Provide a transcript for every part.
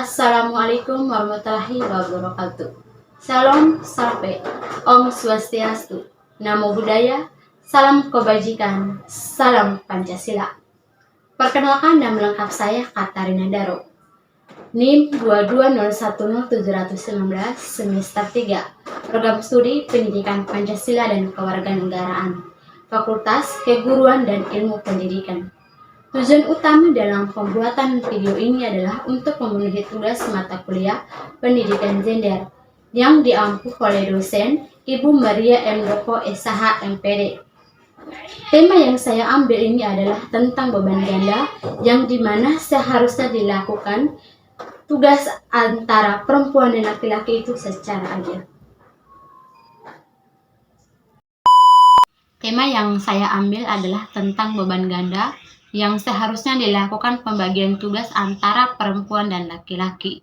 Assalamualaikum warahmatullahi wabarakatuh. Salam sampai Om Swastiastu. Namo Buddhaya, salam kebajikan, salam Pancasila. Perkenalkan nama lengkap saya Katarina Daro. NIM 220101719 semester 3. Program studi Pendidikan Pancasila dan Kewarganegaraan. Fakultas Keguruan dan Ilmu Pendidikan. Tujuan utama dalam pembuatan video ini adalah untuk memenuhi tugas mata kuliah pendidikan gender yang diampu oleh dosen Ibu Maria M. Doko SH MPD. Tema yang saya ambil ini adalah tentang beban ganda yang dimana seharusnya dilakukan tugas antara perempuan dan laki-laki itu secara adil. Tema yang saya ambil adalah tentang beban ganda yang seharusnya dilakukan pembagian tugas antara perempuan dan laki-laki.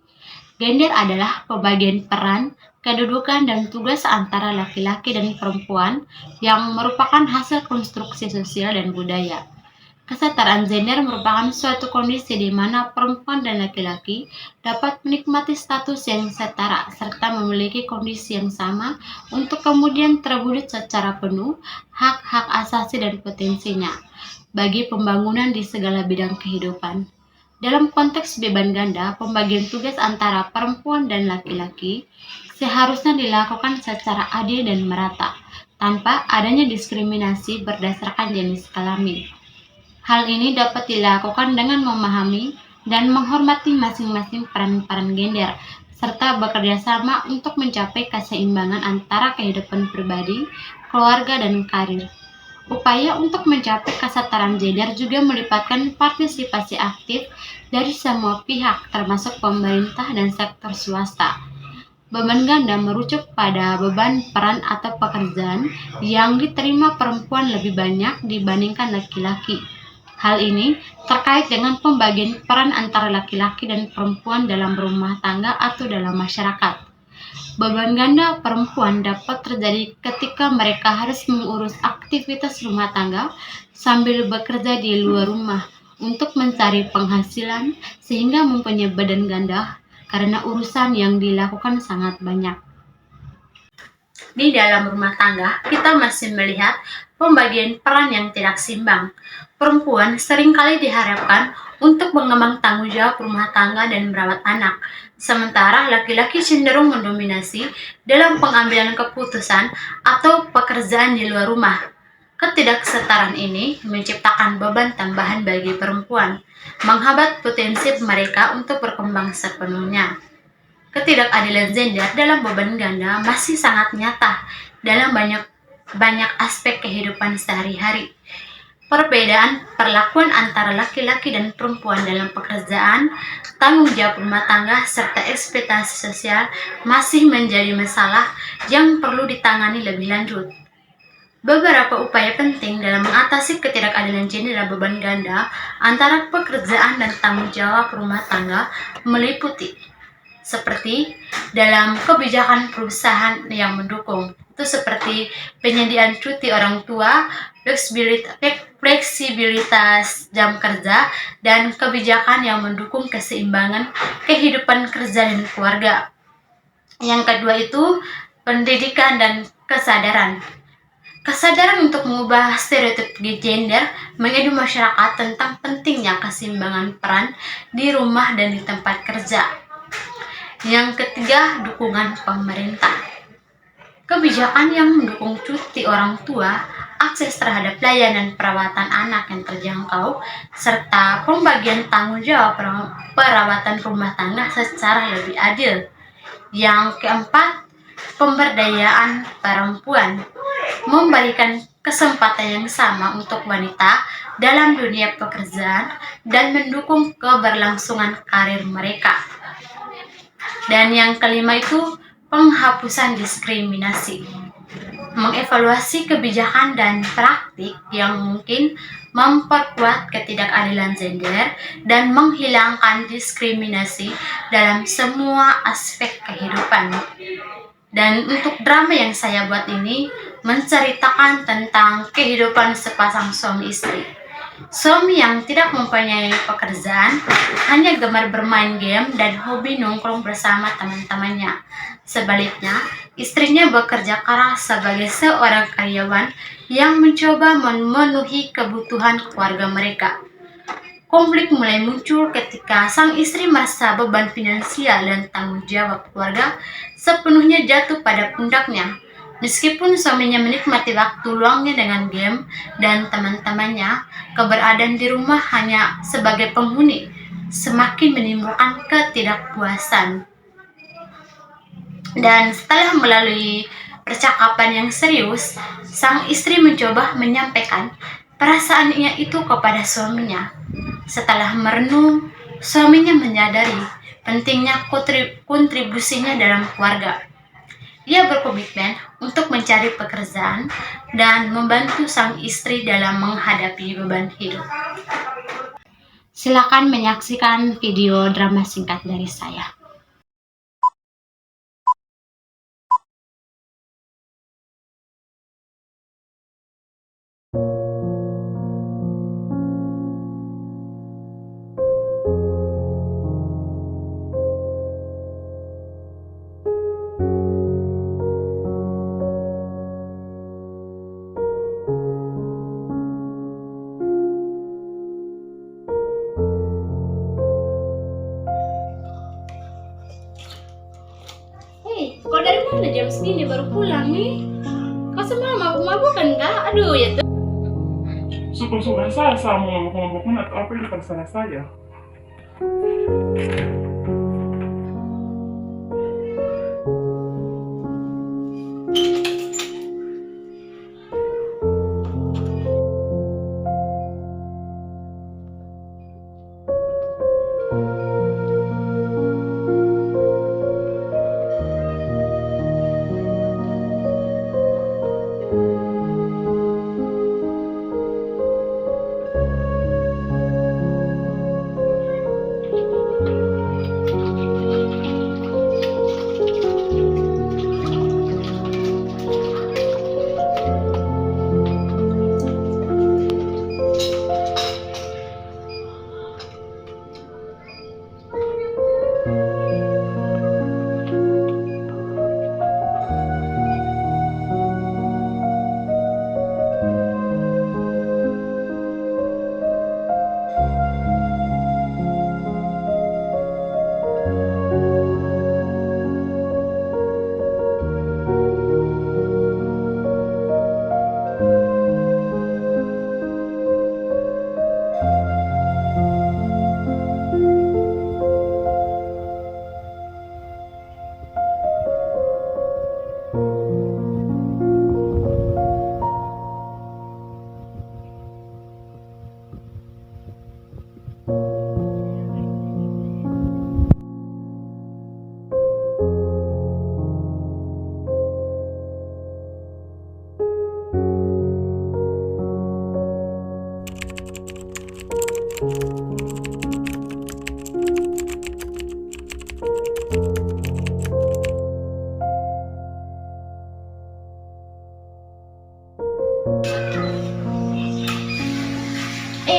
Gender adalah pembagian peran, kedudukan, dan tugas antara laki-laki dan perempuan yang merupakan hasil konstruksi sosial dan budaya. Kesetaraan gender merupakan suatu kondisi di mana perempuan dan laki-laki dapat menikmati status yang setara serta memiliki kondisi yang sama untuk kemudian terwujud secara penuh hak-hak asasi dan potensinya bagi pembangunan di segala bidang kehidupan. Dalam konteks beban ganda, pembagian tugas antara perempuan dan laki-laki seharusnya dilakukan secara adil dan merata, tanpa adanya diskriminasi berdasarkan jenis kelamin. Hal ini dapat dilakukan dengan memahami dan menghormati masing-masing peran-peran gender, serta bekerja sama untuk mencapai keseimbangan antara kehidupan pribadi, keluarga, dan karir. Upaya untuk mencapai kesetaraan gender juga melibatkan partisipasi aktif dari semua pihak, termasuk pemerintah dan sektor swasta. Beban ganda merujuk pada beban peran atau pekerjaan yang diterima perempuan lebih banyak dibandingkan laki-laki. Hal ini terkait dengan pembagian peran antara laki-laki dan perempuan dalam rumah tangga atau dalam masyarakat. Beban ganda perempuan dapat terjadi ketika mereka harus mengurus aktivitas rumah tangga sambil bekerja di luar rumah untuk mencari penghasilan sehingga mempunyai beban ganda karena urusan yang dilakukan sangat banyak. Di dalam rumah tangga, kita masih melihat pembagian peran yang tidak seimbang. Perempuan seringkali diharapkan untuk mengemban tanggung jawab rumah tangga dan merawat anak, sementara laki-laki cenderung mendominasi dalam pengambilan keputusan atau pekerjaan di luar rumah. Ketidaksetaraan ini menciptakan beban tambahan bagi perempuan, menghambat potensi mereka untuk berkembang sepenuhnya. Ketidakadilan gender dalam beban ganda masih sangat nyata dalam banyak aspek kehidupan sehari-hari. Perbedaan perlakuan antara laki-laki dan perempuan dalam pekerjaan, tanggung jawab rumah tangga, serta ekspektasi sosial masih menjadi masalah yang perlu ditangani lebih lanjut. Beberapa upaya penting dalam mengatasi ketidakadilan gender dan beban ganda antara pekerjaan dan tanggung jawab rumah tangga meliputi seperti dalam kebijakan perusahaan yang mendukung, itu seperti penyediaan cuti orang tua, fleksibilitas jam kerja, dan kebijakan yang mendukung keseimbangan kehidupan kerja dan keluarga. Yang kedua itu pendidikan dan kesadaran. Kesadaran untuk mengubah stereotip gender mengedu masyarakat tentang pentingnya keseimbangan peran di rumah dan di tempat kerja. Yang ketiga, dukungan pemerintah. Kebijakan yang mendukung cuti orang tua, akses terhadap layanan perawatan anak yang terjangkau, serta pembagian tanggung jawab perawatan rumah tangga secara lebih adil. Yang keempat, pemberdayaan perempuan. Memberikan kesempatan yang sama untuk wanita dalam dunia pekerjaan dan mendukung keberlangsungan karir mereka. Dan yang kelima itu penghapusan diskriminasi. Mengevaluasi kebijakan dan praktik yang mungkin memperkuat ketidakadilan gender dan menghilangkan diskriminasi dalam semua aspek kehidupan. Dan untuk drama yang saya buat ini menceritakan tentang kehidupan sepasang suami istri. Suami yang tidak mempunyai pekerjaan hanya gemar bermain game dan hobi nongkrong bersama teman-temannya. Sebaliknya, istrinya bekerja keras sebagai seorang karyawan yang mencoba memenuhi kebutuhan keluarga mereka. Konflik mulai muncul ketika sang istri merasa beban finansial dan tanggung jawab keluarga sepenuhnya jatuh pada pundaknya. Meskipun suaminya menikmati waktu luangnya dengan game dan teman-temannya, keberadaan di rumah hanya sebagai penghuni semakin menimbulkan ketidakpuasan. Dan setelah melalui percakapan yang serius, sang istri mencoba menyampaikan perasaannya itu kepada suaminya. Setelah merenung, suaminya menyadari pentingnya kontribusinya dalam keluarga. Ia berkomitmen untuk mencari pekerjaan dan membantu sang istri dalam menghadapi beban hidup. Silakan menyaksikan video drama singkat dari saya. Kau dari mana jam segini baru pulang nih? Kau semua mabuk-mabuk kan enggak? Aduh ya tuh. Suka-suka saya sama mabuk-mabukan atau apa yang bukan salah saya.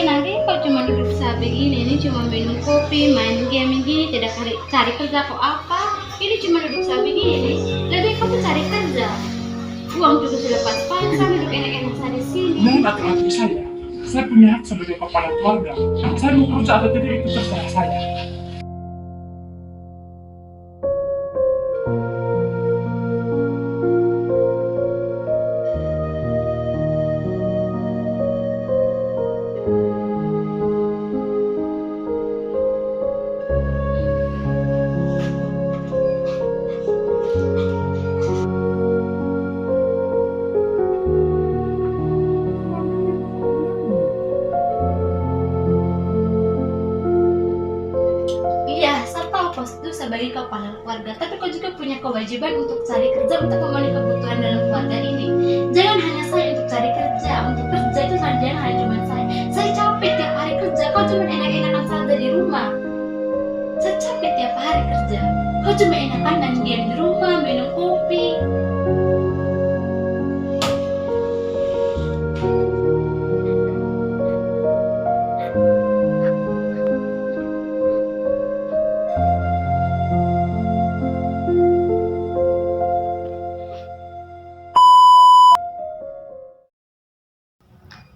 Nanti kau cuma duduk saat begini, ini cuma minum kopi, main game gini, tidak cari kerja kok apa? Ini cuma duduk saat begini, lebih kamu cari kerja. Uang juga sudah pas-pasan, duduk enak-enak saja di sini. Mau laki-laki saya punya hak sebagai kepala keluarga. Saya mau kerja atau tidak itu terserah saya. Sebagai kepala keluarga, tapi kau juga punya kewajiban untuk cari kerja untuk memenuhi kebutuhan dalam keluarga ini. Jangan hanya saya untuk cari kerja, untuk kerja itu jangan hanya cuma saya capek tiap hari kerja, kau cuma enak-enakan saja di rumah. Saya capek tiap hari kerja, kau cuma enakan dan diam di rumah minum kopi.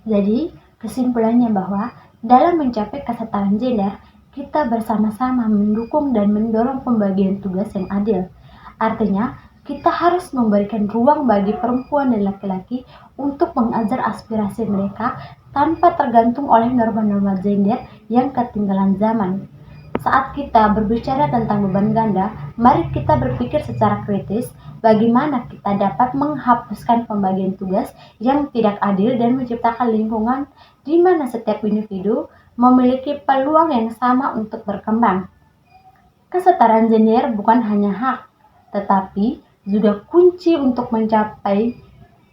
Jadi, kesimpulannya bahwa dalam mencapai kesetaraan gender, kita bersama-sama mendukung dan mendorong pembagian tugas yang adil. Artinya, kita harus memberikan ruang bagi perempuan dan laki-laki untuk mengajar aspirasi mereka tanpa tergantung oleh norma-norma gender yang ketinggalan zaman. Saat kita berbicara tentang beban ganda, mari kita berpikir secara kritis bagaimana kita dapat menghapuskan pembagian tugas yang tidak adil dan menciptakan lingkungan di mana setiap individu memiliki peluang yang sama untuk berkembang. Kesetaraan gender bukan hanya hak, tetapi juga kunci untuk mencapai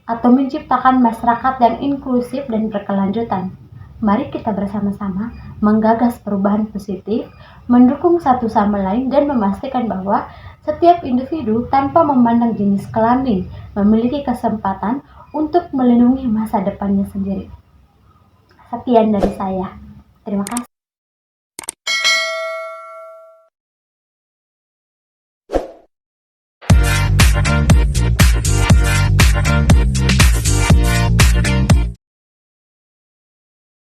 atau menciptakan masyarakat yang inklusif dan berkelanjutan. Mari kita bersama-sama menggagas perubahan positif, mendukung satu sama lain, dan memastikan bahwa setiap individu tanpa memandang jenis kelamin memiliki kesempatan untuk melindungi masa depannya sendiri. Sekian dari saya. Terima kasih.